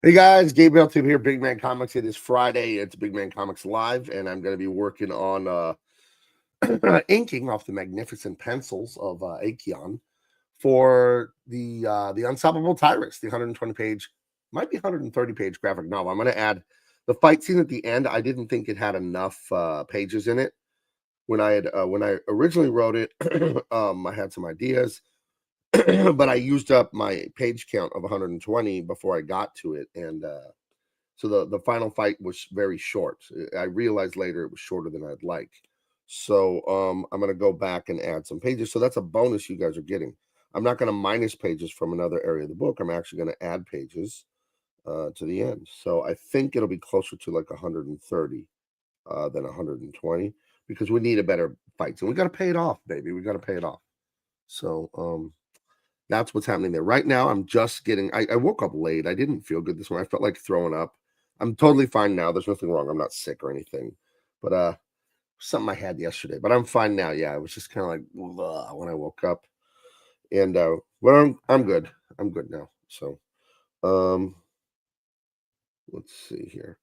Hey guys, Gabe Eltaeb here, Big Man Comics. It is Friday. It's Big Man Comics Live, and I'm going to be working on inking off the magnificent pencils of Acheon for the Unstoppable Tyrus, the 120 page, might be 130 page graphic novel. I'm going to add the fight scene at the end. I didn't think it had enough pages in it when I originally wrote it. I had some ideas. But I used up my page count of 120 before I got to it, and so the final fight was very short. I realized later it was shorter than I'd like. So I'm gonna go back and add some pages. So that's a bonus you guys are getting. I'm not gonna minus pages from another area of the book. I'm actually gonna add pages to the end. So I think it'll be closer to like 130 than 120 because we need a better fight. So we got to pay it off, baby. We got to pay it off. So that's what's happening there. Right now, I'm just getting, I woke up late. I didn't feel good this morning. I felt like throwing up. I'm totally fine now. There's nothing wrong. I'm not sick or anything. But something I had yesterday. But I'm fine now. Yeah, it was just kind of like when I woke up. And well, I'm good. I'm good now. So um let's see here.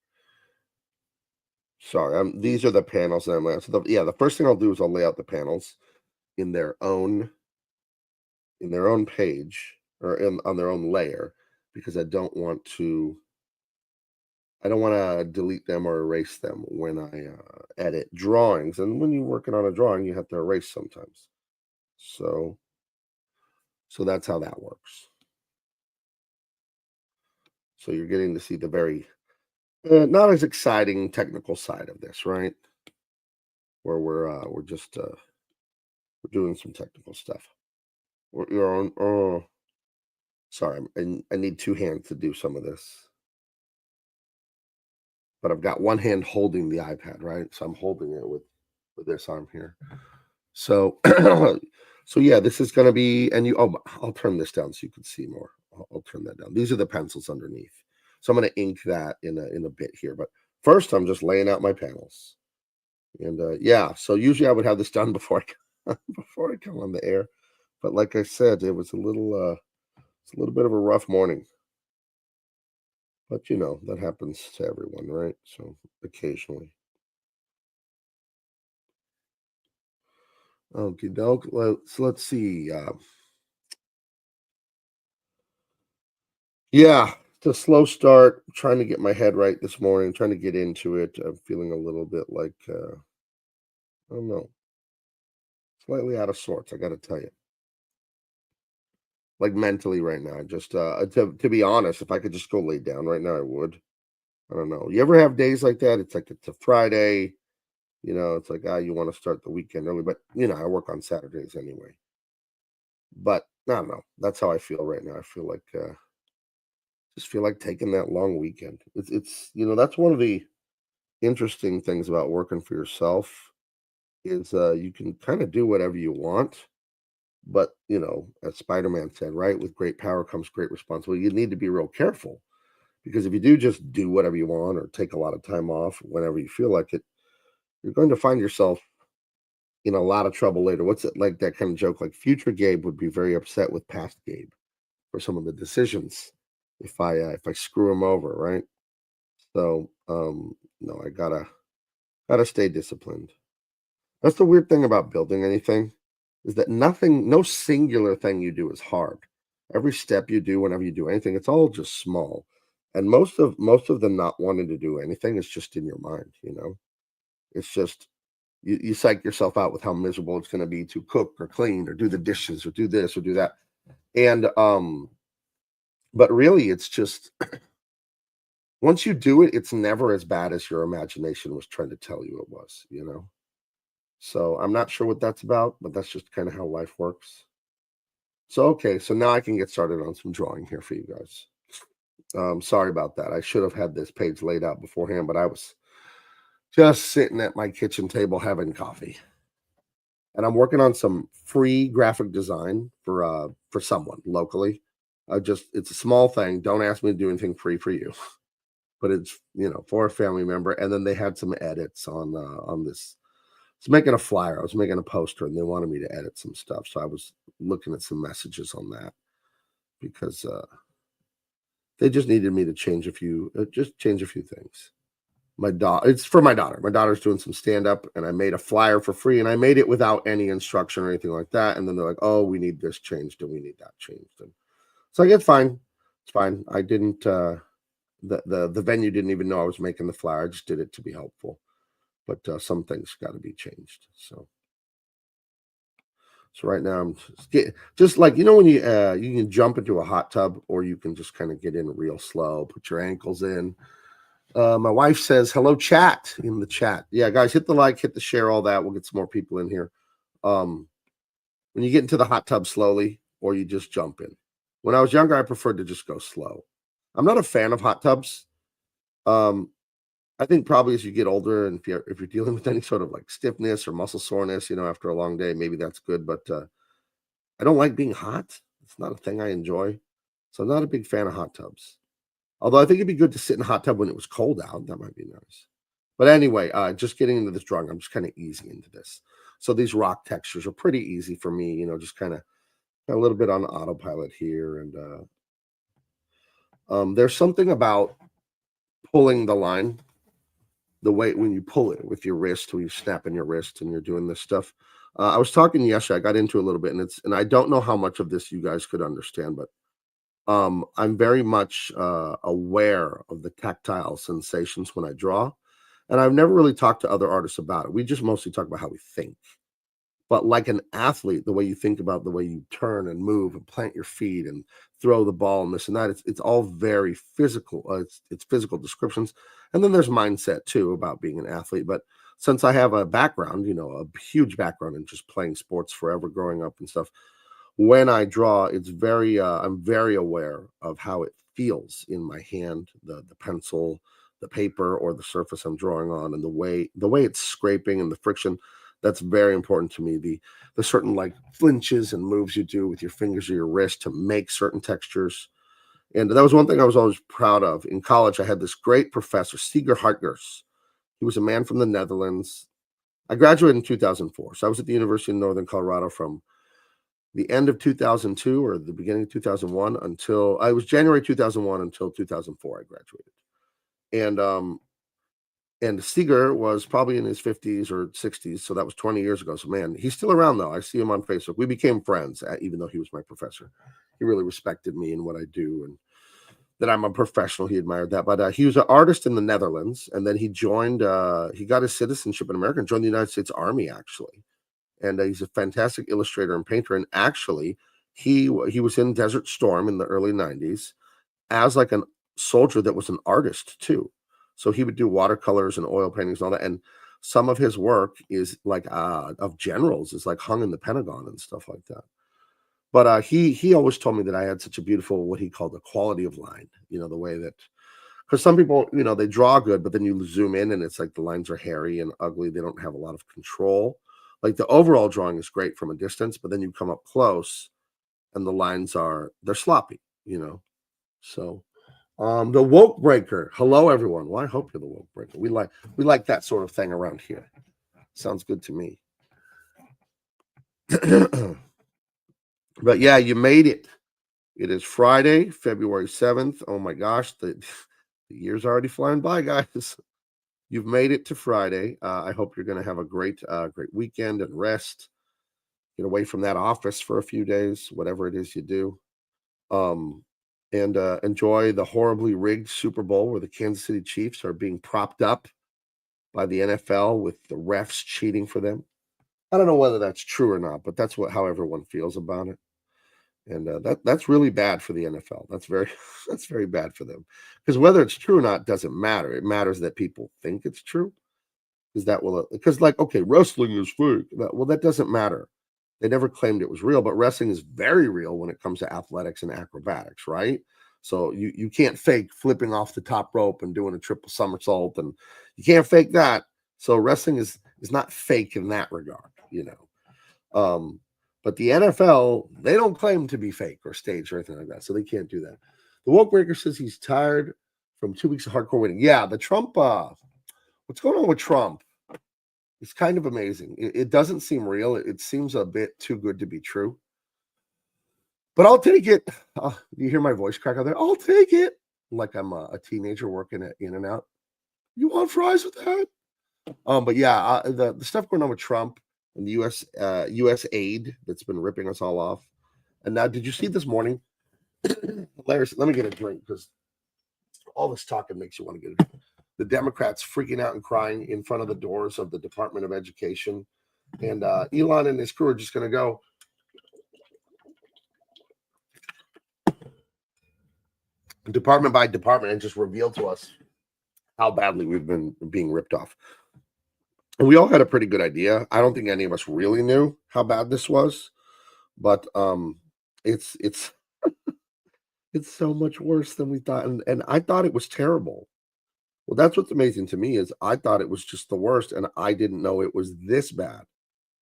Sorry, these are the panels that I'm at. So the first thing I'll do is I'll lay out the panels in their own page or on their own layer because I don't want to delete them or erase them when I edit drawings. And when you're working on a drawing, you have to erase sometimes. So that's how that works. So you're getting to see the very not as exciting technical side of this, right? Where we're just we're doing some technical stuff. You're on. Oh, sorry, I need two hands to do some of this. But I've got one hand holding the iPad, right? So I'm holding it with this arm here. So so yeah, this is going to be, and I'll turn this down so you can see more. I'll turn that down. These are the pencils underneath. So I'm going to ink that in a bit here. But first, I'm just laying out my panels. And yeah, so usually I would have this done before before I come on the air. But like I said, it's a little bit of a rough morning. But that happens to everyone, right? So occasionally. Okay, doke. Let's see. Yeah, it's a slow start. Trying to get my head right this morning. Trying to get into it. I'm feeling a little bit like I don't know, slightly out of sorts. I got to tell you, like mentally right now. Just to be honest, if I could just go lay down right now, I would. I don't know. You ever have days like that? It's like it's a Friday. It's like you want to start the weekend early, but I work on Saturdays anyway. But I don't know. That's how I feel right now. I feel like just feel like taking that long weekend. It's that's one of the interesting things about working for yourself is you can kind of do whatever you want, but as Spider-Man said, right, with great power comes great responsibility. You need to be real careful because if you do just do whatever you want or take a lot of time off whenever you feel like it, you're going to find yourself in a lot of trouble later. What's it like, that kind of joke, like future Gabe would be very upset with past Gabe for some of the decisions if I screw him over, right? So no, I gotta stay disciplined. That's the weird thing about building anything is that no singular thing you do is hard. Every step you do whenever you do anything, it's all just small. And most of the not wanting to do anything is just in your mind. It's just you psych yourself out with how miserable it's going to be to cook or clean or do the dishes or do this or do that. And but really it's just once you do it, it's never as bad as your imagination was trying to tell you it was. So I'm not sure what that's about, but that's just kind of how life works. So okay, so now I can get started on some drawing here for you guys. Sorry about that. I should have had this page laid out beforehand, but I was just sitting at my kitchen table having coffee. And I'm working on some free graphic design for someone locally. It's a small thing. Don't ask me to do anything free for you, but it's for a family member. And then they had some edits on this. I was making a flyer. I was making a poster, and they wanted me to edit some stuff. So I was looking at some messages on that because They just needed me to change a few things. It's for my daughter. My daughter's doing some stand-up, and I made a flyer for free, and I made it without any instruction or anything like that. And then they're like, "Oh, we need this changed, and we need that changed." And so I get fine. It's fine. I didn't. The venue didn't even know I was making the flyer. I just did it to be helpful. But some things got to be changed. So right now I'm just like when you can jump into a hot tub, or you can just kind of get in real slow, put your ankles in. My wife says, hello, chat in the chat. Yeah, guys, hit the like, hit the share, all that. We'll get some more people in here. When you get into the hot tub slowly, or you just jump in. When I was younger, I preferred to just go slow. I'm not a fan of hot tubs. I think probably as you get older, and if you're dealing with any sort of like stiffness or muscle soreness, after a long day, maybe that's good. But I don't like being hot. It's not a thing I enjoy. So I'm not a big fan of hot tubs. Although I think it'd be good to sit in a hot tub when it was cold out. That might be nice. But anyway, just getting into this drawing, I'm just kind of easing into this. So these rock textures are pretty easy for me, just kind of a little bit on autopilot here. And there's something about pulling the line, the way when you pull it with your wrist, when you snap in your wrist and you're doing this stuff. I was talking yesterday, I got into a little bit, and I don't know how much of this you guys could understand, but I'm very much aware of the tactile sensations when I draw. And I've never really talked to other artists about it. We just mostly talk about how we think. But like an athlete, the way you think about the way you turn and move and plant your feet and throw the ball and this and that, it's all very physical. It's physical descriptions. And then there's mindset too about being an athlete. But since I have a background, a huge background in just playing sports forever, growing up and stuff, when I draw, I'm very aware of how it feels in my hand, the pencil, the paper, or the surface I'm drawing on, and the way it's scraping and the friction. That's very important to me. The certain like flinches and moves you do with your fingers or your wrist to make certain textures. And that was one thing I was always proud of. In college, I had this great professor, Stiger Hartgers. He was a man from the Netherlands. I graduated in 2004. So I was at the University of Northern Colorado from the end of 2002 or the beginning of 2001 until I was January 2001 until 2004. I graduated. And Seeger was probably in his 50s or 60s, so that was 20 years ago. So man, he's still around though. I see him on Facebook. We became friends, even though he was my professor. He really respected me and what I do, and that I'm a professional. He admired that. But he was an artist in the Netherlands, and then he joined. He got his citizenship in America and joined the United States Army actually. And he's a fantastic illustrator and painter. And actually, he was in Desert Storm in the early 90s as like a soldier that was an artist too. So he would do watercolors and oil paintings and all that. And some of his work is like of generals is like hung in the Pentagon and stuff like that. But he always told me that I had such a beautiful, what he called a quality of line, the way that, because some people, they draw good, but then you zoom in and it's like the lines are hairy and ugly. They don't have a lot of control. Like the overall drawing is great from a distance, but then you come up close and the lines they're sloppy, So the woke breaker. Hello, everyone. Well, I hope you're the woke breaker. We like that sort of thing around here. Sounds good to me. But yeah, you made it. It is Friday, February 7th. Oh my gosh, the year's already flying by, guys. You've made it to Friday. I hope you're going to have a great weekend and rest. Get away from that office for a few days, whatever it is you do. And enjoy the horribly rigged Super Bowl where the Kansas City Chiefs are being propped up by the NFL with the refs cheating for them. I don't know whether that's true or not, but that's how everyone feels about it. And that's really bad for the NFL. That's very bad for them, because whether it's true or not doesn't matter. It matters that people think it's true, because like, okay, wrestling is fake. Well, that doesn't matter. They never claimed it was real, but wrestling is very real when it comes to athletics and acrobatics, right? So you can't fake flipping off the top rope and doing a triple somersault, and you can't fake that. So wrestling is not fake in that regard, But the NFL, they don't claim to be fake or staged or anything like that, so they can't do that. The woke breaker says he's tired from 2 weeks of hardcore winning. Yeah, the Trump, what's going on with Trump? It's kind of amazing. It doesn't seem real. It seems a bit too good to be true. But I'll take it. You hear my voice crack out there? I'll take it. like I'm a teenager working at In-N-Out. You want fries with that? But yeah, the stuff going on with Trump and the U.S. aid that's been ripping us all off. And now, did you see this morning? Hilarious. Let me get a drink because all this talking makes you want to get a drink. The Democrats freaking out and crying in front of the doors of the Department of Education. And Elon and his crew are just going to go department by department and just reveal to us how badly we've been being ripped off. And we all had a pretty good idea. I don't think any of us really knew how bad this was, but it's it's so much worse than we thought. And I thought it was terrible. Well, that's what's amazing to me is I thought it was just the worst, and I didn't know it was this bad,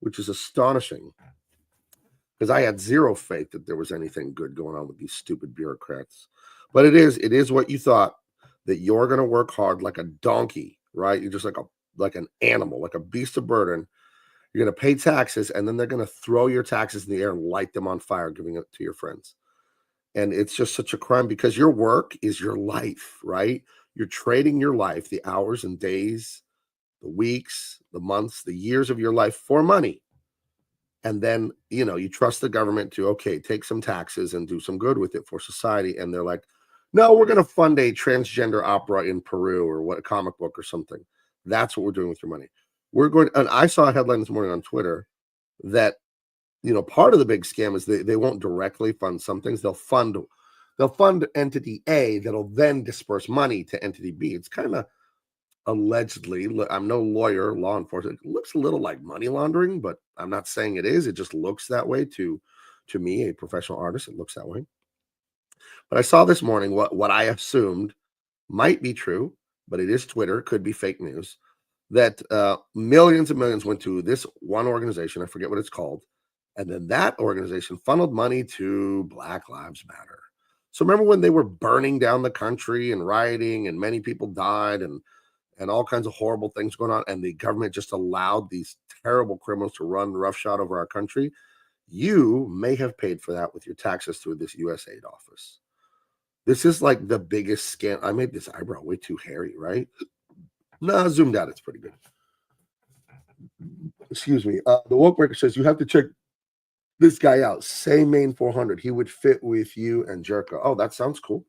which is astonishing. Because I had zero faith that there was anything good going on with these stupid bureaucrats. But it is what you thought, that you're going to work hard like a donkey, right? You're just like an animal, like a beast of burden. You're going to pay taxes, and then they're going to throw your taxes in the air and light them on fire, giving it to your friends. And it's just such a crime because your work is your life, right? You're trading your life, the hours and days, the weeks, the months, the years of your life for money. And then, you trust the government to, okay, take some taxes and do some good with it for society. And they're like, no, we're going to fund a transgender opera in Peru or what, a comic book or something. That's what we're doing with your money. We're going, and I saw a headline this morning on Twitter that, part of the big scam is they won't directly fund some things. They'll fund entity A that'll then disperse money to entity B. It's kind of allegedly, I'm no lawyer, law enforcement, it looks a little like money laundering, but I'm not saying it is. It just looks that way to me, a professional artist. It looks that way. But I saw this morning what I assumed might be true, but it is Twitter, could be fake news, that millions and millions went to this one organization. I forget what it's called. And then that organization funneled money to Black Lives Matter. So remember when they were burning down the country and rioting and many people died and all kinds of horrible things going on, and the government just allowed these terrible criminals to run roughshod over our country? You may have paid for that with your taxes through this USAID office. This is like the biggest scam. I made this eyebrow way too hairy, right? No, zoomed out, it's pretty good. Excuse me. The woke breaker says you have to check this guy out. Say Main 400. He would fit with you and Jerka. Oh, that sounds cool.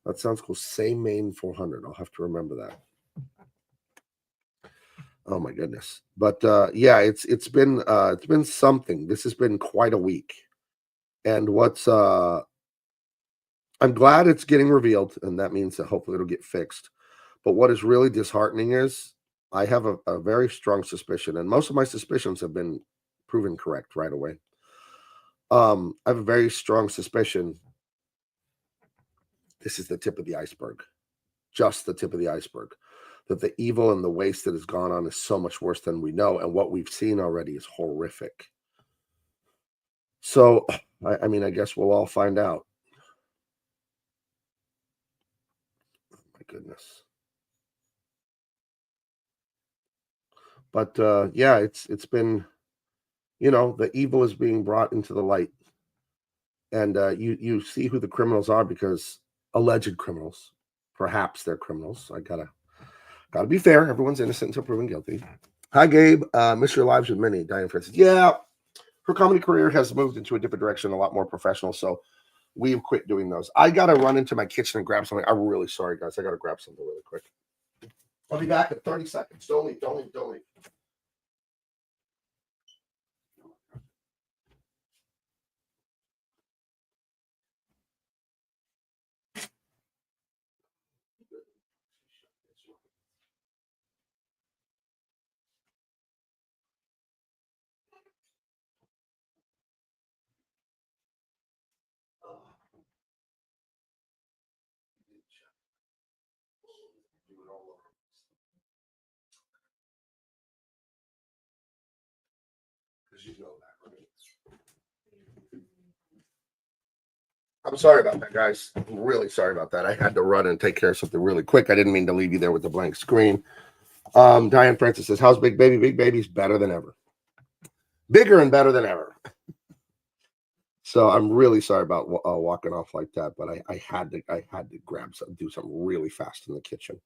That sounds cool. Say Main 400. I'll have to remember that. Oh my goodness. But yeah, it's been something. This has been quite a week. And I'm glad it's getting revealed, and that means that hopefully it'll get fixed. But what is really disheartening is I have a very strong suspicion, and most of my suspicions have been proven correct right away. I have a very strong suspicion this is the tip of the iceberg, just the tip of the iceberg, that the evil and the waste that has gone on is so much worse than we know, and what we've seen already is horrific. So, I mean, I guess we'll all find out. Oh, my goodness. But yeah, it's been, the evil is being brought into the light, and you see who the criminals are, because alleged criminals, perhaps they're criminals. I gotta be fair. Everyone's innocent until proven guilty. Hi, Gabe. Miss your lives with Minnie. Diane Francis. Yeah, her comedy career has moved into a different direction, a lot more professional. So we've quit doing those. I gotta run into my kitchen and grab something. I'm really sorry, guys. I gotta grab something really quick. I'll be back in 30 seconds. Don't leave. You know that, right? I'm sorry about that, guys. I'm really sorry about that. I had to run and take care of something really quick. I didn't mean to leave you there with the blank screen. Diane Francis says, how's Big Baby? Big Baby's better than ever. Bigger and better than ever. So I'm really sorry about walking off like that, but I had to do something really fast in the kitchen.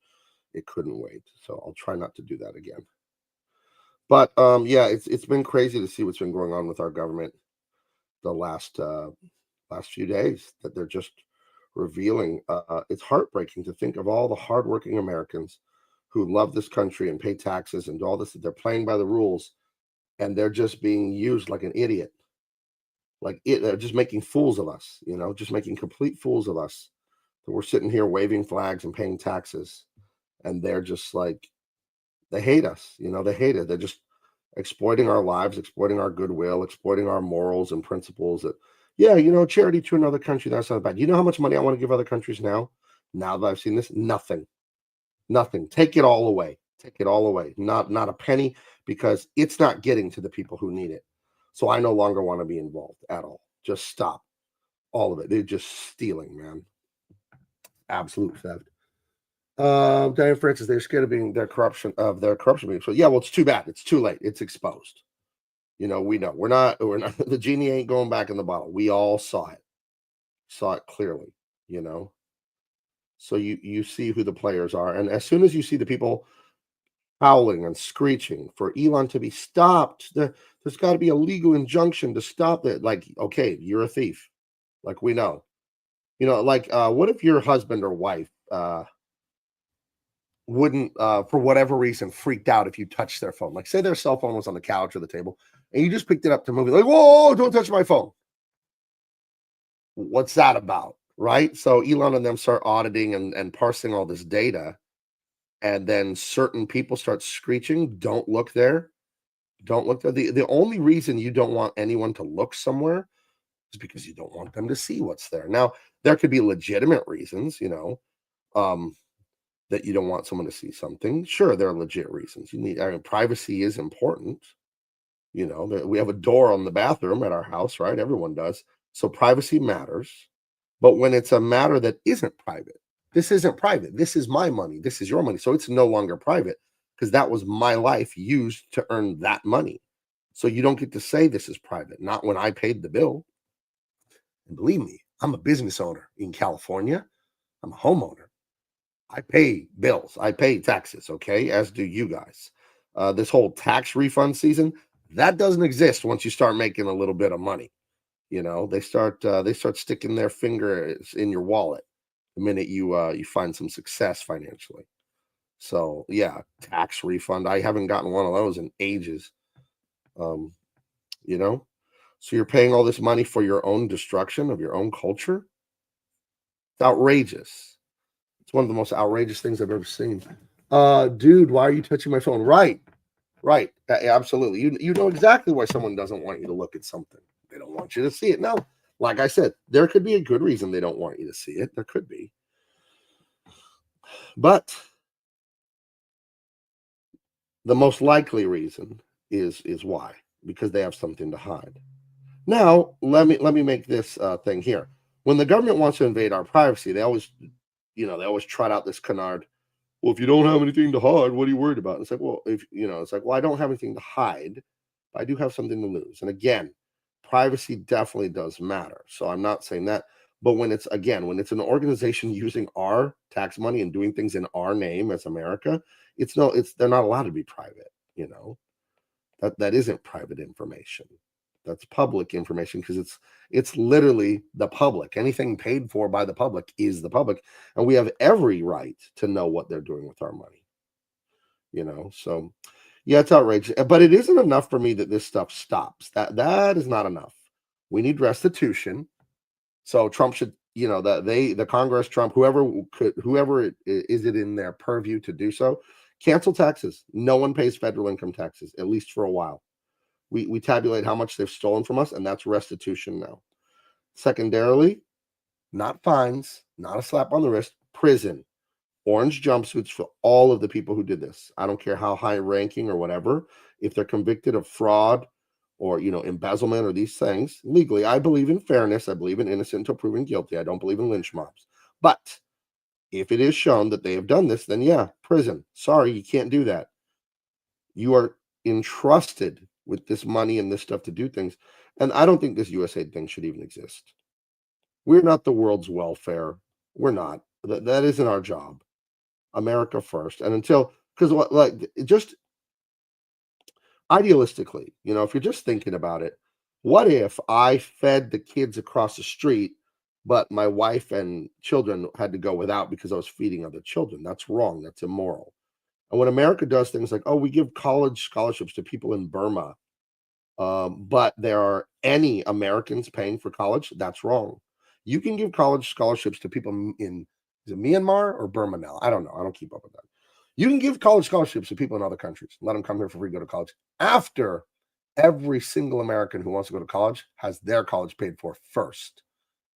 It couldn't wait, so I'll try not to do that again. But yeah, it's been crazy to see what's been going on with our government the last few days that they're just revealing. It's heartbreaking to think of all the hardworking Americans who love this country and pay taxes and do all this. That they're playing by the rules, and they're just being used like an idiot. They're just making fools of us. Just making complete fools of us. That we're sitting here waving flags and paying taxes, and they're just like they hate us. They hate it. They're just exploiting our lives, exploiting our goodwill, exploiting our morals and principles. That, yeah, charity to another country, that's not bad. You know how much money I want to give other countries now? Now that I've seen this, nothing, nothing. Take it all away. Take it all away. Not a penny, because it's not getting to the people who need it. So I no longer want to be involved at all. Just stop all of it. They're just stealing, man. Absolute theft. Diane Francis, they're scared of being their corruption being so. Yeah, well, it's too bad. It's too late. It's exposed. We know we're not the genie ain't going back in the bottle. We all saw it clearly, you know. So you see who the players are, and as soon as you see the people howling and screeching for Elon to be stopped, there's got to be a legal injunction to stop it. Like, okay, you're a thief, like we know, like what if your husband or wife wouldn't for whatever reason freaked out if you touched their phone, like say their cell phone was on the couch or the table and you just picked it up to move it, like, whoa, don't touch my phone. What's that about, right? So Elon and them start auditing and parsing all this data, and then certain people start screeching, don't look there, don't look there. The only reason you don't want anyone to look somewhere is because you don't want them to see what's there. Now there could be legitimate reasons, um that you don't want someone to see something. Sure, there are legit reasons. Privacy is important. We have a door on the bathroom at our house, right? Everyone does. So privacy matters. But when it's a matter that isn't private, this isn't private. This is my money. This is your money. So it's no longer private because that was my life used to earn that money. So you don't get to say this is private. Not when I paid the bill. And believe me, I'm a business owner in California. I'm a homeowner. I pay bills. I pay taxes, okay, as do you guys. This whole tax refund season, that doesn't exist once you start making a little bit of money. They start sticking their fingers in your wallet the minute you find some success financially. So yeah, tax refund. I haven't gotten one of those in ages. Um, you know, so you're paying all this money for your own destruction of your own culture. It's outrageous. It's one of the most outrageous things I've ever seen. Dude, why are you touching my phone? Right, right, absolutely. You know exactly why someone doesn't want you to look at something. They don't want you to see it. Now, like I said, there could be a good reason they don't want you to see it. There could be, but the most likely reason is why, because they have something to hide. Now, let me make this thing here. When the government wants to invade our privacy, they always trot out this canard. Well, if you don't have anything to hide, what are you worried about? And it's like, well, it's like, well, I don't have anything to hide, but I do have something to lose. And again, privacy definitely does matter. So I'm not saying that. But when it's an organization using our tax money and doing things in our name as America, they're not allowed to be private, you know. That isn't private information. That's public information because it's literally the public. Anything paid for by the public is the public, and we have every right to know what they're doing with our money. So yeah, it's outrageous. But it isn't enough for me that this stuff stops. That is not enough. We need restitution. So Trump should, the Congress, Trump, whoever is it in their purview to do so, cancel taxes. No one pays federal income taxes, at least for a while. We tabulate how much they've stolen from us, and that's restitution now. Secondarily, not fines, not a slap on the wrist, prison, orange jumpsuits for all of the people who did this. I don't care how high ranking or whatever. If they're convicted of fraud or embezzlement or these things legally, I believe in fairness. I believe in innocent until proven guilty. I don't believe in lynch mobs. But if it is shown that they have done this, then yeah, prison. Sorry, you can't do that. You are entrusted with this money and this stuff to do things. And I don't think this USAID thing should even exist. We're not the world's welfare. We're not. That isn't our job. America first. And until, because what, like, just idealistically, if you're just thinking about it, what if I fed the kids across the street, but my wife and children had to go without because I was feeding other children? That's wrong. That's immoral. And when America does things like, oh, we give college scholarships to people in Burma, but there are any Americans paying for college, that's wrong. You can give college scholarships to people in, is it Myanmar or Burma now? I don't know. I don't keep up with that. You can give college scholarships to people in other countries. Let them come here for free, go to college. After every single American who wants to go to college has their college paid for first.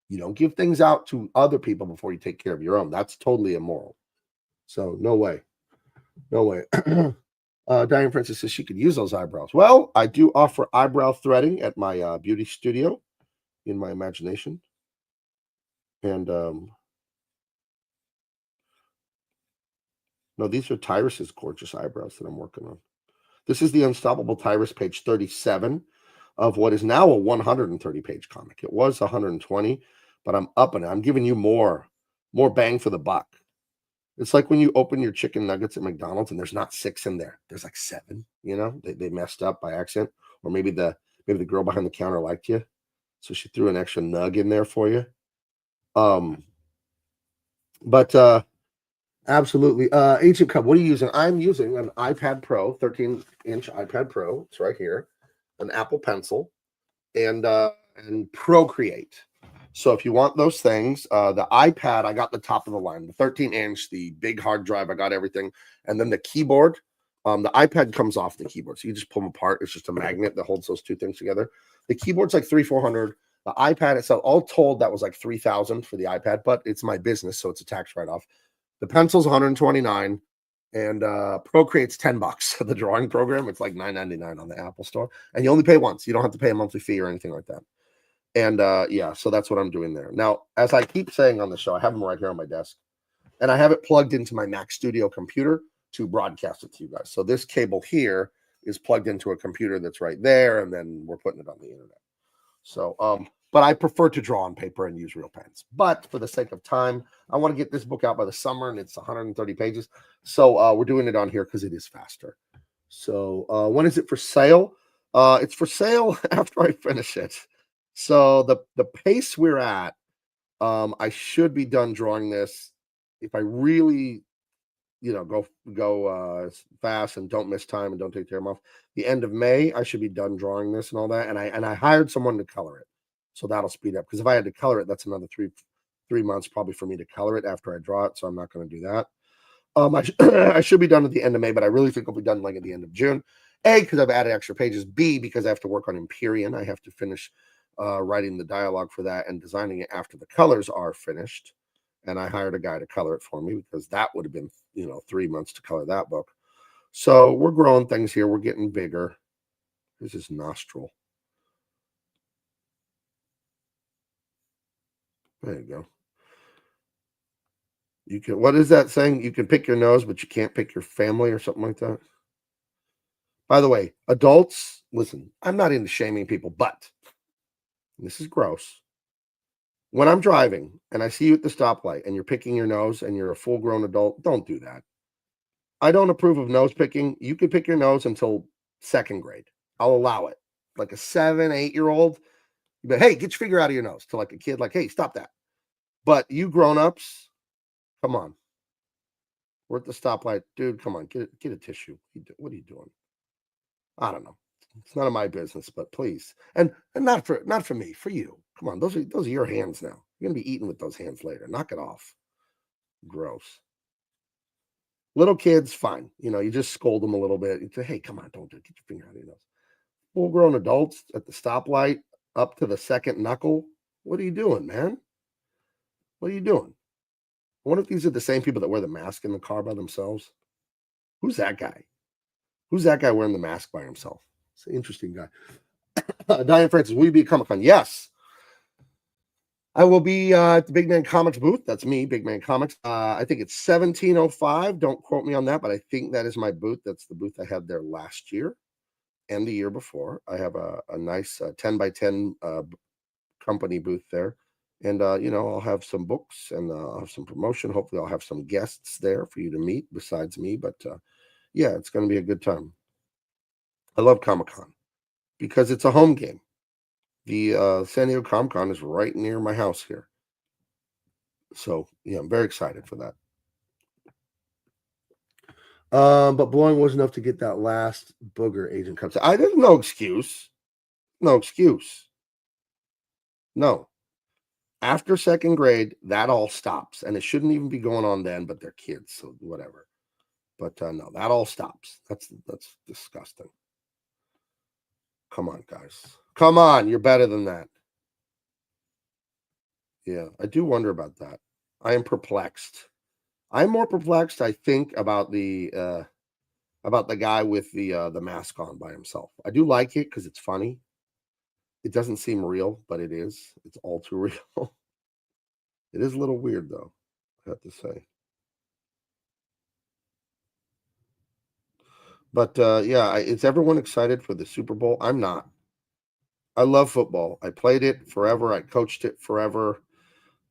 You don't give things out to other people before you take care of your own. That's totally immoral. So no way. No way. Diane Francis says she could use those eyebrows. Well, I do offer eyebrow threading at my beauty studio in my imagination. And no, these are Tyrus's gorgeous eyebrows that I'm working on. This is the Unstoppable Tyrus, page 37 of what is now a 130-page comic. It was 120, but I'm upping it. I'm giving you more bang for the buck. It's like when you open your chicken nuggets at McDonald's and there's not 6 in there. There's like 7, they messed up by accident. Or maybe the girl behind the counter liked you, so she threw an extra nug in there for you. But absolutely. Ancient Cub, what are you using? I'm using an iPad Pro, 13-inch iPad Pro. It's right here. An Apple Pencil and Procreate. So if you want those things, the iPad, I got the top of the line, the 13-inch, the big hard drive, I got everything. And then the keyboard, the iPad comes off the keyboard. So you just pull them apart. It's just a magnet that holds those two things together. The keyboard's like $300-$400. The iPad itself, all told, that was like $3,000 for the iPad, but it's my business, so it's a tax write-off. The pencil's $129, and Procreate's $10. The drawing program, it's like $9.99 on the Apple Store, and you only pay once. You don't have to pay a monthly fee or anything like that. And yeah, so that's what I'm doing there. Now, as I keep saying on the show, I have them right here on my desk, and I have it plugged into my Mac Studio computer to broadcast it to you guys. So this cable here is plugged into a computer that's right there, and then we're putting it on the internet. So, but I prefer to draw on paper and use real pens. But for the sake of time, I want to get this book out by the summer, and it's 130 pages. So we're doing it on here because it is faster. So when is it for sale? It's for sale after I finish it. So the pace we're at, I should be done drawing this if I really, go fast and don't miss time and don't take time off. The end of May, I should be done drawing this and all that. And I hired someone to color it, so that'll speed up. Because if I had to color it, that's another three months probably for me to color it after I draw it. So I'm not going to do that. I should be done at the end of May, but I really think I'll be done like at the end of June. A, because I've added extra pages. B, because I have to work on Empyrean. I have to finish writing the dialogue for that and designing it after the colors are finished. And I hired a guy to color it for me because that would have been, 3 months to color that book. So we're growing things here. We're getting bigger. This is nostril. There you go. You can, what is that saying? You can pick your nose, but you can't pick your family or something like that. By the way, adults, listen, I'm not into shaming people, but this is gross. When I'm driving and I see you at the stoplight and you're picking your nose and you're a full-grown adult, don't do that. I don't approve of nose picking. You can pick your nose until 2nd grade. I'll allow it. Like a 7, 8-year-old, but hey, get your finger out of your nose. To like a kid, like, hey, stop that. But you grown-ups, come on. We're at the stoplight. Dude, come on, get a tissue. What are you doing? I don't know. It's none of my business, but please. And not for me, for you. Come on, those are your hands now. You're gonna be eating with those hands later. Knock it off. Gross. Little kids, fine. You just scold them a little bit. You say, hey, come on, don't do it. Get your finger out of your nose. Full-grown adults at the stoplight, up to the 2nd knuckle. What are you doing, man? What are you doing? I wonder if these are the same people that wear the mask in the car by themselves. Who's that guy? Who's that guy wearing the mask by himself? It's an interesting guy. Diane Francis, will you be at Comic-Con? Yes. I will be at the Big Man Comics booth. That's me, Big Man Comics. I think it's 1705. Don't quote me on that, but I think that is my booth. That's the booth I had there last year. and the year before. I have a nice 10 by 10 company booth there. And, I'll have some books and I'll have some promotion. Hopefully, I'll have some guests there for you to meet besides me. But yeah, it's going to be a good time. I love Comic Con because it's a home game. The San Diego Comic Con is right near my house here. So, yeah, I'm very excited for that. But blowing was enough to get that last booger Agent Cup. There's no excuse. No excuse. No. After second grade, that all stops. And it shouldn't even be going on then, but they're kids, so whatever. But no, that all stops. That's disgusting. Come on, guys. Come on, you're better than that. Yeah, I do wonder about that. I am perplexed. I'm more perplexed, I think, about the guy with the mask on by himself. I do like it because it's funny. It doesn't seem real, but it is. It's all too real. It is a little weird, though, I have to say. But yeah, is everyone excited for the Super Bowl? I'm not. I love football. I played it forever. I coached it forever.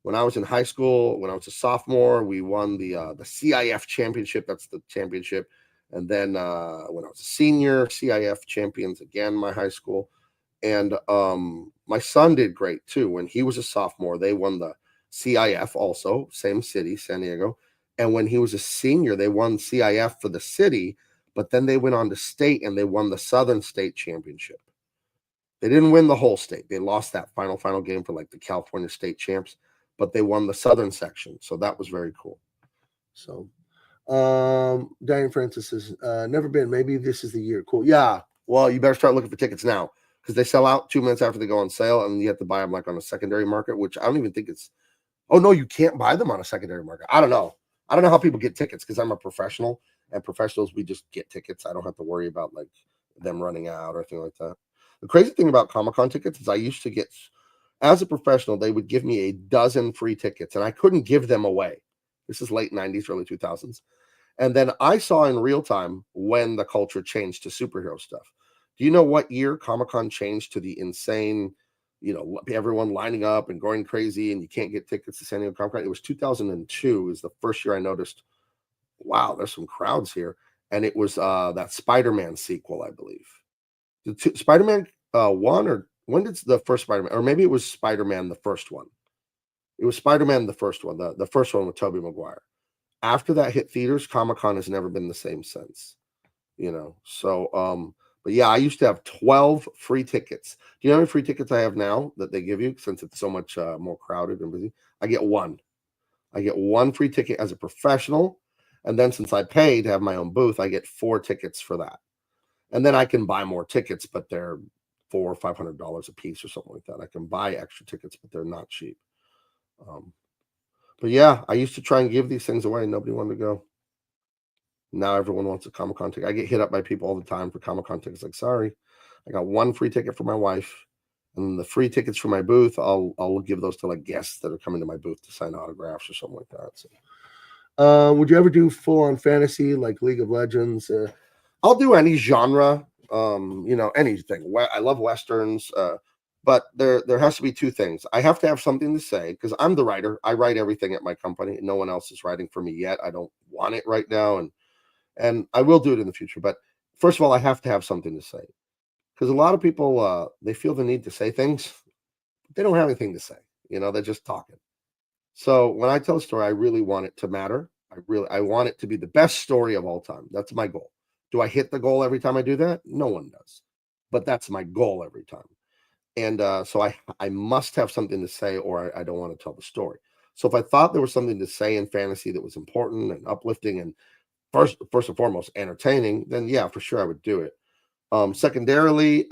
When I was in high school, when I was a sophomore, we won the CIF championship. That's the championship. And then when I was a senior, CIF champions again, my high school. And my son did great too. When he was a sophomore, they won the CIF also, same city, San Diego. And when he was a senior, they won CIF for the city, but then they went on to state and they won the Southern State Championship. They didn't win the whole state. They lost that final game for like the California State Champs, but they won the Southern section. So that was very cool. So Diane Francis says, never been. Maybe this is the year. Cool. Yeah. Well, you better start looking for tickets now because they sell out 2 minutes after they go on sale, and you have to buy them like on a secondary market, which I don't even think it's. Oh no, you can't buy them on a secondary market. I don't know. I don't know how people get tickets because I'm a professional, and professionals we just get tickets. I don't have to worry about like them running out or anything like that. The crazy thing about Comic-Con tickets is I used to get, as a professional, they would give me a dozen free tickets, and I couldn't give them away. This is late 90s, early 2000s. And then I saw in real time when the culture changed to superhero stuff. Do you know what year Comic-Con changed to the insane, everyone lining up and going crazy and you can't get tickets to San Diego Comic-Con? It was 2002 is the first year I noticed, wow, there's some crowds here. And it was that Spider-Man sequel, I believe. Spider-Man 1, or when did the first Spider-Man, or maybe it was Spider-Man the first one. It was Spider-Man the first one, the first one with Tobey Maguire. After that hit theaters, Comic-Con has never been the same since, So, but yeah, I used to have 12 free tickets. Do you know how many free tickets I have now that they give you since it's so much more crowded and busy? I get one. I get one free ticket as a professional. And then since I pay to have my own booth, I get 4 tickets for that. And then I can buy more tickets, but they're $400 or $500 a piece or something like that. I can buy extra tickets, but they're not cheap. But yeah, I used to try and give these things away and nobody wanted to go. Now everyone wants a Comic-Con ticket. I get hit up by people all the time for Comic-Con tickets. Like, sorry, I got one free ticket for my wife, and the free tickets for my booth, I'll give those to like guests that are coming to my booth to sign autographs or something like that. So, would you ever do full-on fantasy like League of Legends? I'll do any genre. Anything. I love westerns. But there has to be 2 things. I have to have something to say because I'm the writer. I write everything at my company. No one else is writing for me yet. I don't want it right now, and I will do it in the future. But first of all, I have to have something to say because a lot of people they feel the need to say things. They don't have anything to say. They're just talking. So when I tell a story, I really want it to matter. I want it to be the best story of all time. That's my goal. Do I hit the goal every time I do that? No one does. But that's my goal every time. And so I must have something to say or I don't want to tell the story. So if I thought there was something to say in fantasy that was important and uplifting and first and foremost entertaining, then yeah, for sure I would do it. Secondarily,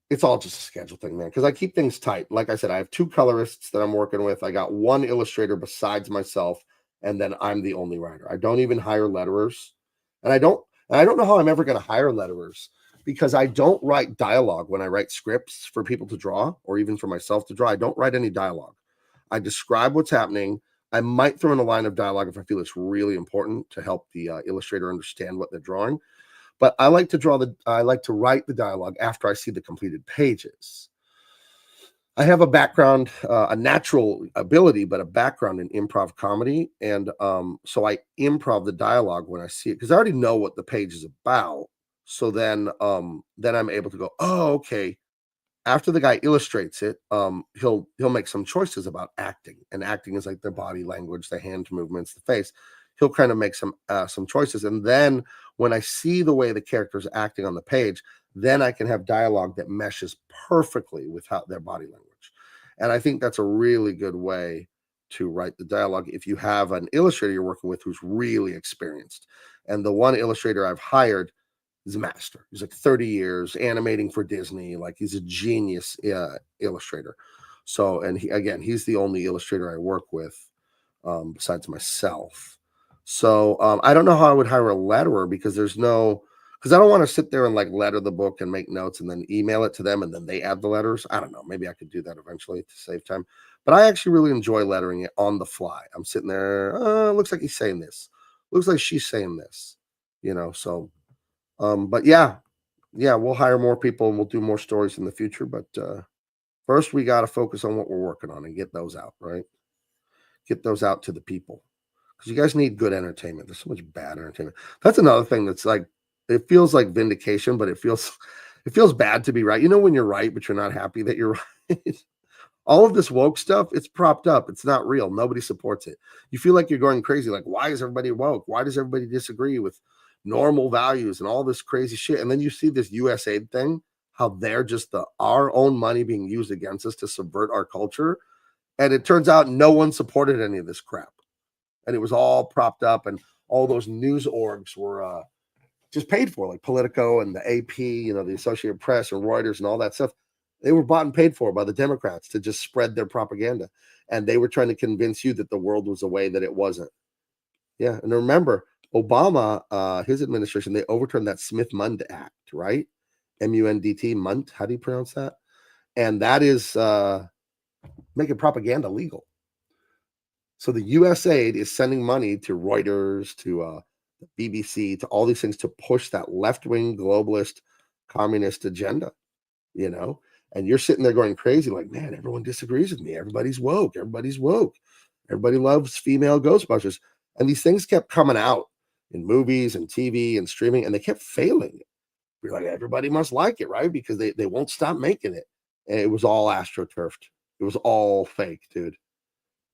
it's all just a schedule thing, man, because I keep things tight. Like I said, I have 2 colorists that I'm working with. I got 1 illustrator besides myself, and then I'm the only writer. I don't even hire letterers, and I don't know how I'm ever going to hire letterers because I don't write dialogue when I write scripts for people to draw or even for myself to draw. I don't write any dialogue. I describe what's happening. I might throw in a line of dialogue if I feel it's really important to help the illustrator understand what they're drawing. But I like to write the dialogue after I see the completed pages. I have a background, a natural ability, but a background in improv comedy, and so I improv the dialogue when I see it because I already know what the page is about. So then I'm able to go, oh, okay, after the guy illustrates it, he'll make some choices about acting, and acting is like their body language, the hand movements, the face. He'll kind of make some choices, and then when I see the way the character's acting on the page, then I can have dialogue that meshes perfectly with how their body language. And I think that's a really good way to write the dialogue if you have an illustrator you're working with who's really experienced. And the one illustrator I've hired, he's a master. He's like 30 years animating for Disney. Like he's a genius illustrator. So, and he's the only illustrator I work with besides myself. So I don't know how I would hire a letterer because because I don't want to sit there and like letter the book and make notes and then email it to them and then they add the letters. I don't know. Maybe I could do that eventually to save time. But I actually really enjoy lettering it on the fly. I'm sitting there. Looks like he's saying this. Looks like she's saying this. So but yeah, we'll hire more people and we'll do more stories in the future. But first, we got to focus on what we're working on and get those out, right? Get those out to the people because you guys need good entertainment. There's so much bad entertainment. That's another thing that's like it feels like vindication, but it feels bad to be right. When you're right, but you're not happy that you're right. All of this woke stuff, it's propped up. It's not real. Nobody supports it. You feel like you're going crazy. Like, why is everybody woke? Why does everybody disagree with normal values and all this crazy shit? And then you see this USAID thing, how they're just our own money being used against us to subvert our culture. And it turns out no one supported any of this crap. And it was all propped up, and all those news orgs were just paid for, like Politico and the AP, the Associated Press and Reuters and all that stuff. They were bought and paid for by the Democrats to just spread their propaganda. And they were trying to convince you that the world was a way that it wasn't. Yeah. And remember, Obama, his administration, they overturned that Smith-Mund Act, right? MUNDT, Munt. How do you pronounce that? And that is making propaganda legal. So the USAID is sending money to Reuters, to the BBC, to all these things to push that left-wing globalist communist agenda, and you're sitting there going crazy like, man, everyone disagrees with me. Everybody's woke. Everybody's woke. Everybody loves female Ghostbusters. And these things kept coming out in movies and TV and streaming, and they kept failing. You're like, everybody must like it, right? Because they won't stop making it. And it was all astroturfed. It was all fake, dude.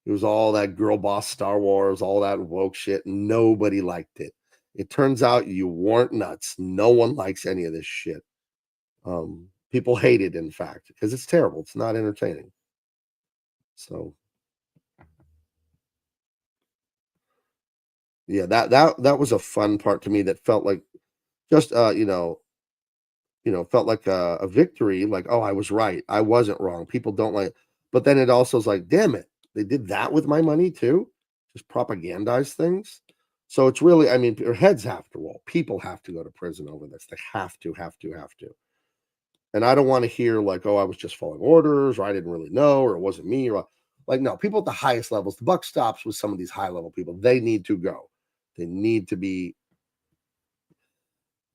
It was all that girl boss Star Wars, all that woke shit. Nobody liked it. It turns out you weren't nuts. No one likes any of this shit. People hate it, in fact, because it's terrible. It's not entertaining. So, yeah, that was a fun part to me. That felt like just felt like a victory. Like, oh, I was right. I wasn't wrong. People don't like. But then it also is like, damn it, they did that with my money too. Just propagandize things. So it's really, I mean, their heads have to roll. People have to go to prison over this. They have to, have to, have to. And I don't want to hear like, oh, I was just following orders, or I didn't really know, or it wasn't me, or like, no, people at the highest levels, the buck stops with some of these high level people. They need to go. They need to be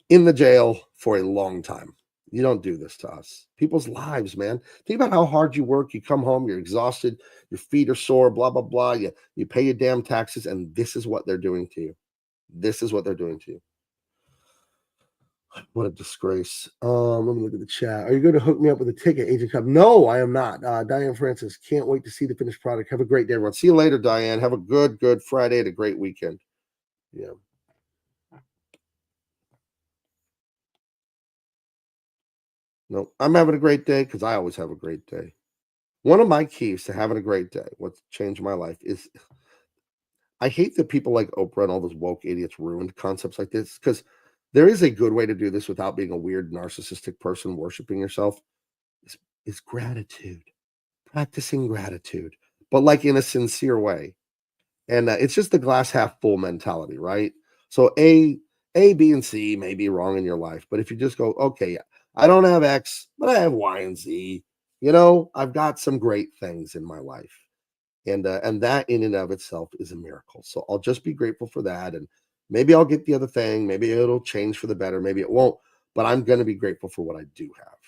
in the jail for a long time. You don't do this to us. People's lives, man. Think about how hard you work. You come home, you're exhausted, your feet are sore, blah, blah, blah. You pay your damn taxes, and this is what they're doing to you. This is what they're doing to you. What a disgrace. Let me look at the chat. Are you going to hook me up with a ticket, Agent Cup? No, I am not. Diane Francis, can't wait to see the finished product. Have a great day, everyone. See you later, Diane. Have a good Friday and a great weekend. Yeah. No, I'm having a great day because I always have a great day. One of my keys to having a great day, what's changed my life, is I hate that people like Oprah and all those woke idiots ruined concepts like this, because there is a good way to do this without being a weird narcissistic person worshiping yourself. Is gratitude, practicing gratitude, but like in a sincere way. And it's just the glass half full mentality, right? So A, B, and C may be wrong in your life, but if you just go, okay, I don't have X, but I have Y and Z. I've got some great things in my life, and that in and of itself is a miracle. So I'll just be grateful for that, and Maybe I'll get the other thing. Maybe it'll change for the better. Maybe it won't. But I'm going to be grateful for what I do have.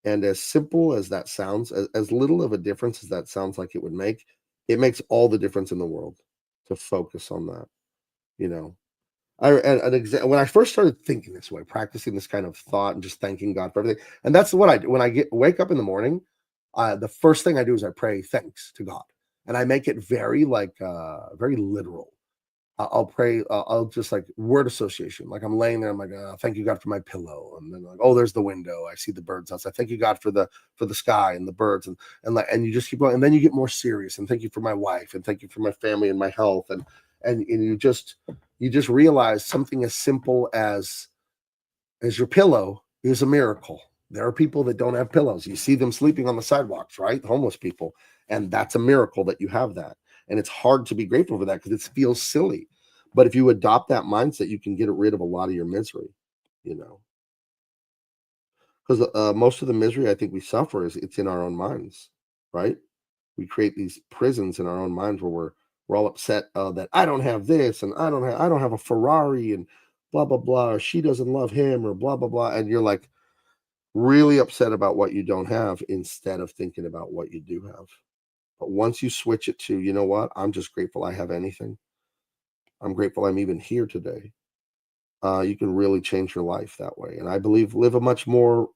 And as simple as that sounds, as little of a difference as that sounds like it makes all the difference in the world to focus on that. You know, when I first started thinking this way, practicing this kind of thought and just thanking God for everything, and that's what I do when I wake up in the morning. The first thing I do is I pray thanks to God, and I make it very very literal. I'll pray. I'll just like word association. Like I'm laying there. I'm like, thank you God for my pillow, and then like, oh, there's the window. I see the birds outside. Thank you God for the sky and the birds, and you just keep going, and then you get more serious. And thank you for my wife, and thank you for my family and my health, and you just realize something as simple as your pillow is a miracle. There are people that don't have pillows. You see them sleeping on the sidewalks, right? Homeless people. And that's a miracle that you have that. And it's hard to be grateful for that because it feels silly. But if you adopt that mindset, you can get rid of a lot of your misery, you know, because most of the misery I think we suffer is it's in our own minds, right? We create these prisons in our own minds where we're all upset that I don't have this and I don't have a Ferrari and blah blah blah, or she doesn't love him or blah blah blah, and you're like really upset about what you don't have instead of thinking about what you do have. But once you switch it to, you know what, I'm just grateful I have anything. I'm grateful I'm even here today. You can really change your life that way, and I believe live a much more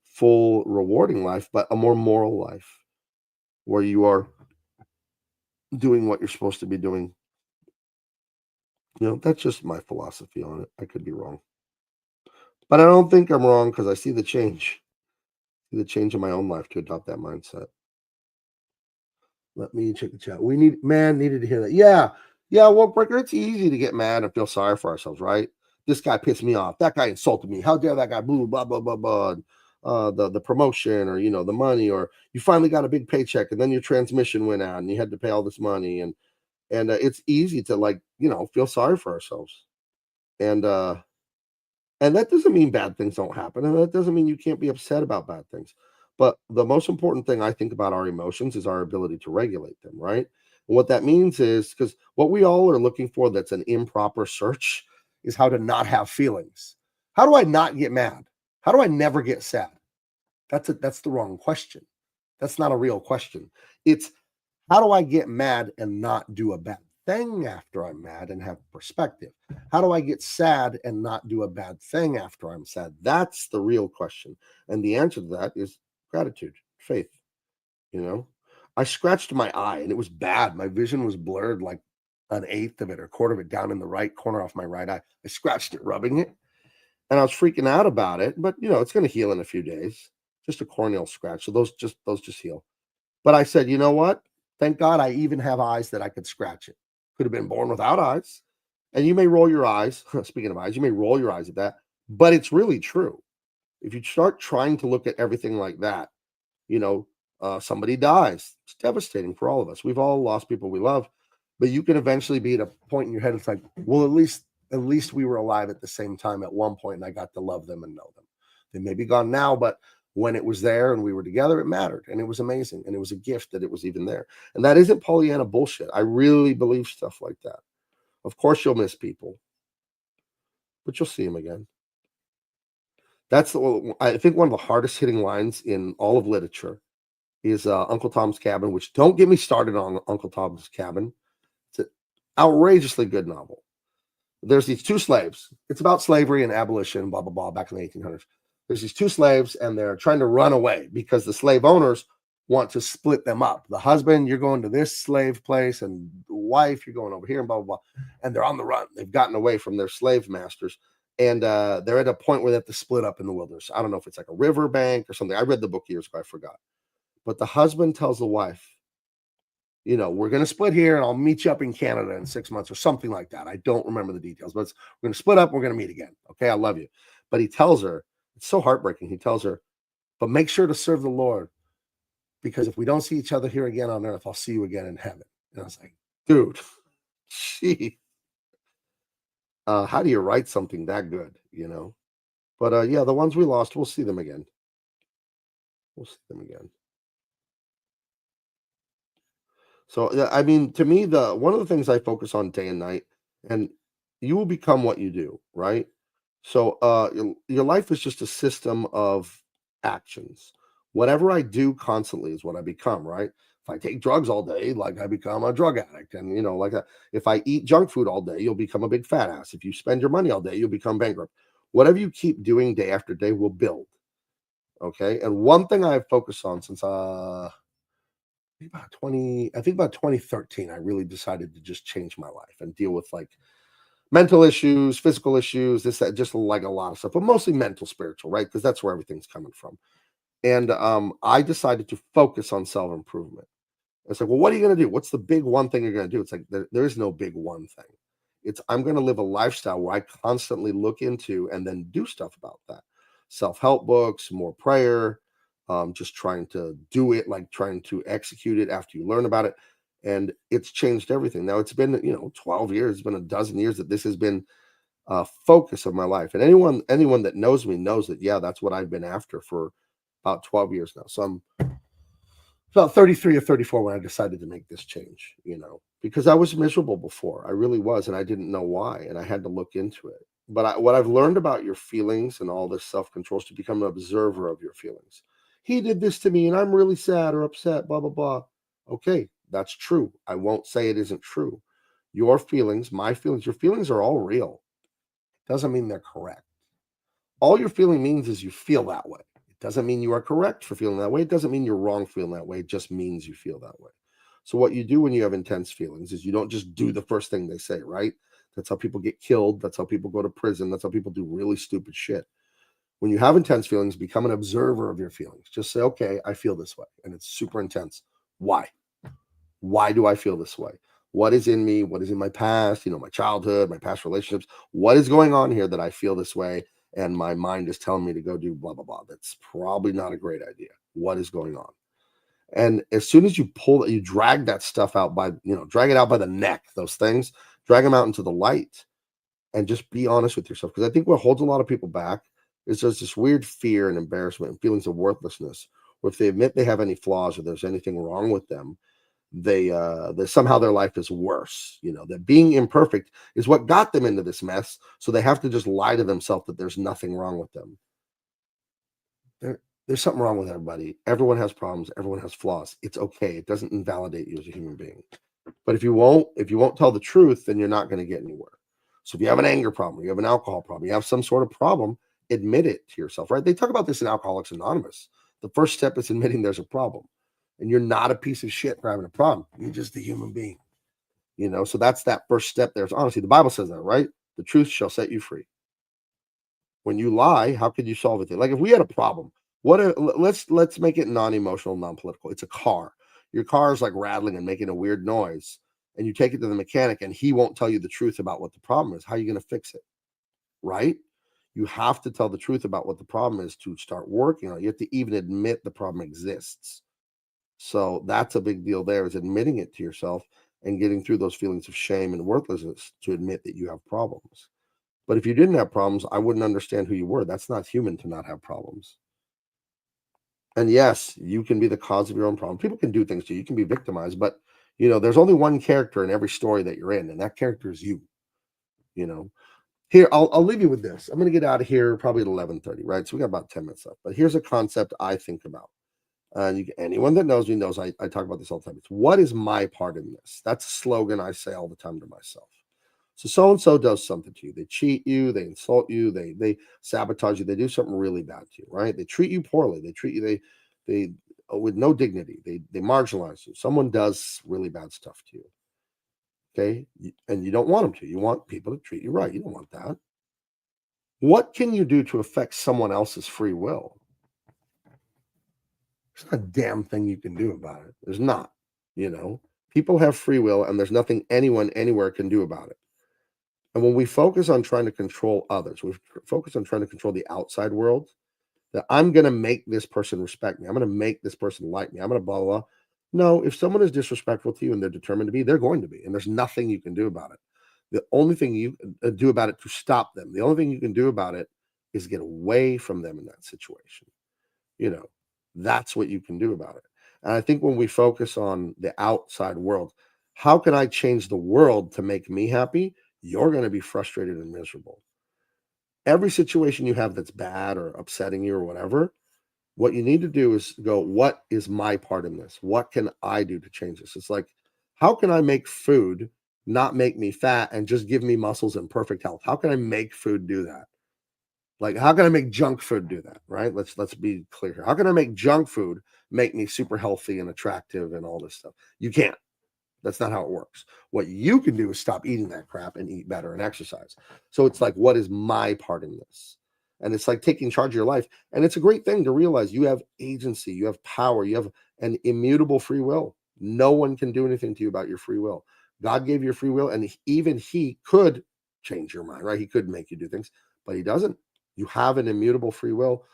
full, rewarding life, but a more moral life where you are doing what you're supposed to be doing. You know, that's just my philosophy on it. I could be wrong. But I don't think I'm wrong because I see the change in my own life to adopt that mindset. Let me check the chat. Needed to hear that. Yeah. Yeah, woke breaker. It's easy to get mad and feel sorry for ourselves, right? This guy pissed me off. That guy insulted me. How dare that guy blah blah blah blah. The promotion or the money, or you finally got a big paycheck and then your transmission went out and you had to pay all this money, and it's easy to feel sorry for ourselves. And that doesn't mean bad things don't happen, and that doesn't mean you can't be upset about bad things. But the most important thing I think about our emotions is our ability to regulate them, right? And what that means is because what we all are looking for that's an improper search is how to not have feelings. How do I not get mad? How do I never get sad? That's the wrong question. That's not a real question. It's how do I get mad and not do a bad thing after I'm mad and have perspective? How do I get sad and not do a bad thing after I'm sad? That's the real question. And the answer to that is gratitude, faith, you know. I scratched my eye and it was bad. My vision was blurred like an eighth of it or a quarter of it down in the right corner off my right eye. I scratched it, rubbing it, and I was freaking out about it. But it's going to heal in a few days. Just a corneal scratch. So those just heal. But I said, you know what? Thank God I even have eyes that I could scratch it. Could have been born without eyes. And you may roll your eyes. Speaking of eyes, you may roll your eyes at that, but it's really true. If you start trying to look at everything like that, you know, somebody dies. It's devastating for all of us. We've all lost people we love, but you can eventually be at a point in your head. It's like, well, at least we were alive at the same time at one point, and I got to love them and know them. They may be gone now, but when it was there and we were together, it mattered, and it was amazing, and it was a gift that it was even there. And that isn't Pollyanna bullshit. I really believe stuff like that. Of course, you'll miss people, but you'll see them again. I think one of the hardest hitting lines in all of literature is Uncle Tom's Cabin, which don't get me started on Uncle Tom's Cabin. It's an outrageously good novel. There's these two slaves. It's about slavery and abolition, blah, blah, blah, back in the 1800s. There's these two slaves, and they're trying to run away because the slave owners want to split them up. The husband, you're going to this slave place, and the wife, you're going over here, and blah, blah, blah. And they're on the run. They've gotten away from their slave masters, and they're at a point where they have to split up in the wilderness. I don't know if it's like a river bank or something. I read the book years ago. I forgot. But the husband tells the wife, we're going to split here and I'll meet you up in Canada in 6 months or something like that. I don't remember the details, but we're going to split up. We're going to meet again. Okay. I love you. But he tells her, it's so heartbreaking. He tells her, but make sure to serve the Lord, because if we don't see each other here again on earth, I'll see you again in heaven. And I was like, dude, gee, how do you write something that good? But yeah, the ones we lost, we'll see them again. We'll see them again. So, yeah, I mean, to me, the one of the things I focus on day and night, and you will become what you do, right? So your life is just a system of actions. Whatever I do constantly is what I become, right? If I take drugs all day, like I become a drug addict. And if I eat junk food all day, you'll become a big fat ass. If you spend your money all day, you'll become bankrupt. Whatever you keep doing day after day will build. Okay. And one thing I've focused on since I think about 2013, I really decided to just change my life and deal with like mental issues, physical issues, this, that, just like a lot of stuff, but mostly mental, spiritual, right? Because that's where everything's coming from. And I decided to focus on self improvement. It's like, well, what are you going to do? What's the big one thing you're going to do? It's like, there is no big one thing. It's, I'm going to live a lifestyle where I constantly look into and then do stuff about that. Self help books, more prayer, just trying to do it, like trying to execute it after you learn about it. And it's changed everything. Now it's been, 12 years, it's been a dozen years that this has been focus of my life. And anyone that knows me knows that, yeah, that's what I've been after for about 12 years now. So I'm about 33 or 34 when I decided to make this change, because I was miserable before. I really was, and I didn't know why, and I had to look into it. But what I've learned about your feelings and all this self control is to become an observer of your feelings. He did this to me, and I'm really sad or upset, blah, blah, blah. Okay, that's true. I won't say it isn't true. Your feelings, my feelings, your feelings are all real. Doesn't mean they're correct. All your feeling means is you feel that way. It doesn't mean you are correct for feeling that way. It doesn't mean you're wrong feeling that way. It just means you feel that way. So what you do when you have intense feelings is you don't just do the first thing they say, right? That's how people get killed. That's how people go to prison. That's how people do really stupid shit. When you have intense feelings, become an observer of your feelings. Just say, okay, I feel this way. And it's super intense. Why? Why do I feel this way? What is in me? What is in my past? My childhood, my past relationships. What is going on here that I feel this way? And my mind is telling me to go do blah, blah, blah. That's probably not a great idea. What is going on? And as soon as you you drag that stuff out drag it out by the neck, those things, drag them out into the light and just be honest with yourself. Because I think what holds a lot of people back is there's this weird fear and embarrassment and feelings of worthlessness, where if they admit they have any flaws or there's anything wrong with them, they somehow their life is worse. That being imperfect is what got them into this mess, so they have to just lie to themselves that there's nothing wrong with them. There's something wrong with everybody. Everyone has problems, everyone has flaws. It's okay. It doesn't invalidate you as a human being. But if you won't tell the truth, then you're not going to get anywhere. So if you have an anger problem, you have an alcohol problem, you have some sort of problem, admit it to yourself, right? They talk about this in Alcoholics Anonymous. The first step is admitting there's a problem. And you're not a piece of shit for having a problem. You're just a human being. So that's that first step there. So honestly, the Bible says that, right? The truth shall set you free. When you lie, how could you solve it? Like if we had a problem, let's make it non-emotional, non-political. It's a car. Your car is like rattling and making a weird noise, and you take it to the mechanic, and he won't tell you the truth about what the problem is. How are you going to fix it? Right? You have to tell the truth about what the problem is to start working on it. You have to even admit the problem exists. So that's a big deal there, is admitting it to yourself and getting through those feelings of shame and worthlessness to admit that you have problems. But if you didn't have problems, I wouldn't understand who you were. That's not human to not have problems. And yes, you can be the cause of your own problem. People can do things to you. You can be victimized, but there's only one character in every story that you're in, and that character is you. You know. Here, I'll leave you with this. I'm going to get out of here probably at 11:30, right? So we got about 10 minutes left. But here's a concept I think about. Anyone that knows me knows I talk about this all the time. It's, what is my part in this? That's a slogan I say all the time to myself. So and so does something to you. They cheat you, they insult you, they sabotage you, they do something really bad to you, right? They treat you poorly, they treat you they with no dignity, they marginalize you. Someone does really bad stuff to you. Okay. And you don't want them to. You want people to treat you right. You don't want that. What can you do to affect someone else's free will? There's not a damn thing you can do about it. There's not, you know. People have free will, and there's nothing anyone anywhere can do about it. And when we focus on trying to control others, we focus on trying to control the outside world, that I'm going to make this person respect me. I'm going to make this person like me. I'm going to blah, blah, blah. No, if someone is disrespectful to you and they're determined to be, they're going to be. And there's nothing you can do about it. The only thing you do about it to stop them, the only thing you can do about it is get away from them in that situation. You know, that's what you can do about it. And I think when we focus on the outside world, how can I change the world to make me happy? you're going to be frustrated and miserable. Every situation you have that's bad or upsetting you or whatever, what you need to do is go, what is my part in this? What can I do to change this? It's like, how can I make food not make me fat and just give me muscles and perfect health? How can I make food do that? Like, how can I make junk food do that? Right? Let's be clear here. How can I make junk food make me super healthy and attractive and all this stuff? You can't. That's not how it works. What you can do is stop eating that crap and eat better and exercise. So it's like, what is my part in this? And it's like taking charge of your life. And it's a great thing to realize you have agency, you have power, you have an immutable free will. No one can do anything to you about your free will. God gave you free will, and even He could change your mind, right? He could make you do things, but He doesn't. You have an immutable free will,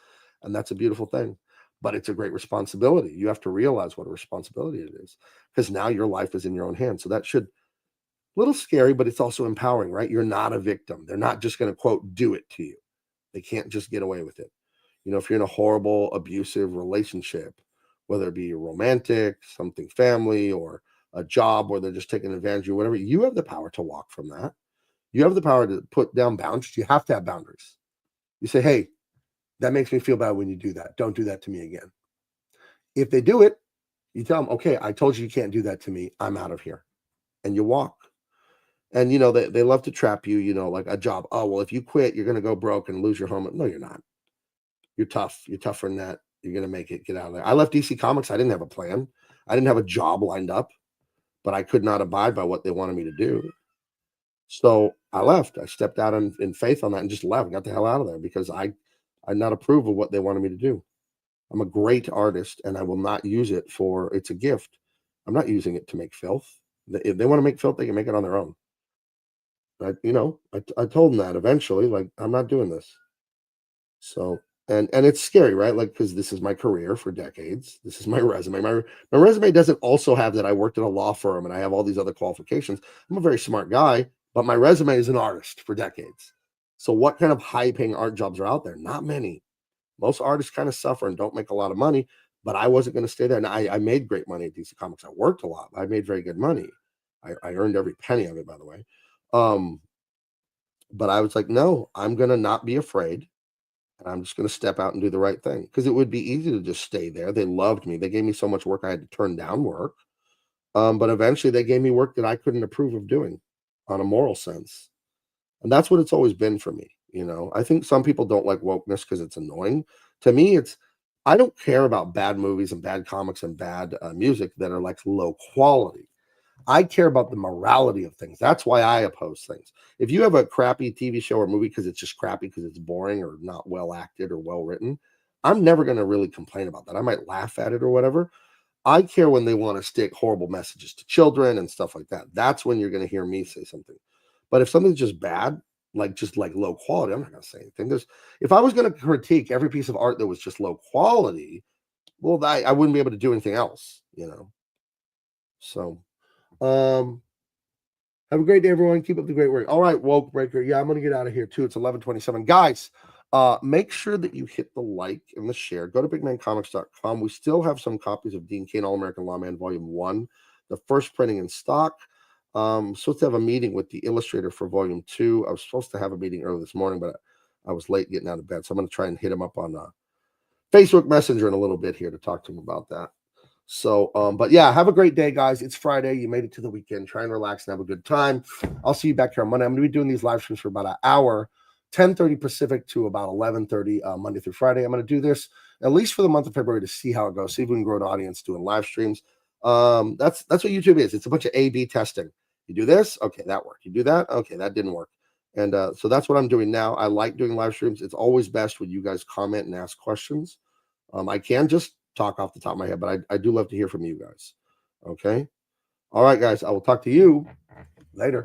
and that's a beautiful thing. But it's a great responsibility. You have to realize what a responsibility it is, because now your life is in your own hands. So that should, a little scary, but it's also empowering, right? You're not a victim. They're not just going to, quote, do it to you. They can't just get away with it. You know, if you're in a horrible, abusive relationship, whether it be romantic, something family, or a job where they're just taking advantage of you, whatever, you have the power to walk from that. You have the power to put down boundaries. You have to have boundaries. You say, hey, that makes me feel bad when you do that. Don't do that to me again. If they do it, you tell them, okay, I told you you can't do that to me. I'm out of here. And you walk. And, you know, they love to trap you, you know, like a job. Oh, well, if you quit, you're going to go broke and lose your home. No, you're not. You're tough. You're tougher than that. You're going to make it. Get out of there. I left DC Comics. I didn't have a plan. I didn't have a job lined up, but I could not abide by what they wanted me to do. So I left. I stepped out in faith on that and just left, got the hell out of there, because I not approve of what they wanted me to do. I'm a great artist, and I will not use it for, it's a gift. I'm not using it to make filth. If they want to make filth, they can make it on their own. I told them that eventually, like, I'm not doing this. So, and it's scary, right? Like, because this is my career for decades. This is my resume. My resume doesn't also have that I worked at a law firm and I have all these other qualifications. I'm a very smart guy, but my resume is an artist for decades. So what kind of high paying art jobs are out there? Not many. Most artists kind of suffer and don't make a lot of money, but I wasn't going to stay there. And I made great money at DC Comics. I worked a lot. I made very good money. I earned every penny of it, by the way. But I was like, no, I'm going to not be afraid. And I'm just going to step out and do the right thing, because it would be easy to just stay there. They loved me. They gave me so much work. I had to turn down work. But eventually they gave me work that I couldn't approve of doing on a moral sense. And that's what it's always been for me. You know, I think some people don't like wokeness because it's annoying. To me, I don't care about bad movies and bad comics and bad music that are like low quality. I care about the morality of things. That's why I oppose things. If you have a crappy TV show or movie because it's just crappy, because it's boring or not well acted or well written, I'm never going to really complain about that. I might laugh at it or whatever. I care when they want to stick horrible messages to children and stuff like that. That's when you're going to hear me say something. But if something's just bad, just like low quality, I'm not going to say anything. If I was going to critique every piece of art that was just low quality, well, I wouldn't be able to do anything else, you know. So, have a great day, everyone. Keep up the great work. All right, woke breaker. Yeah, I'm gonna get out of here too. It's 11:27, guys. Make sure that you hit the like and the share. Go to bigmancomics.com. We still have some copies of Dean Cain, All-American Lawman, Volume 1, the first printing in stock. Supposed to have a meeting with the illustrator for Volume 2. I was supposed to have a meeting early this morning, but I was late getting out of bed, so I'm gonna try and hit him up on Facebook Messenger in a little bit here to talk to him about that. So, but yeah, have a great day, guys. It's Friday. You made it to the weekend. Try and relax and have a good time. I'll see you back here on Monday. I'm going to be doing these live streams for about an hour, 10:30 Pacific to about 11:30 Monday through Friday. I'm going to do this at least for the month of February to see how it goes. See if we can grow an audience doing live streams. That's what YouTube is. It's a bunch of A/B testing. You do this, okay, that worked. You do that, okay, that didn't work. And so that's what I'm doing now. I like doing live streams. It's always best when you guys comment and ask questions. I can just talk off the top of my head, but I do love to hear from you guys. Okay. All right, guys. I will talk to you later.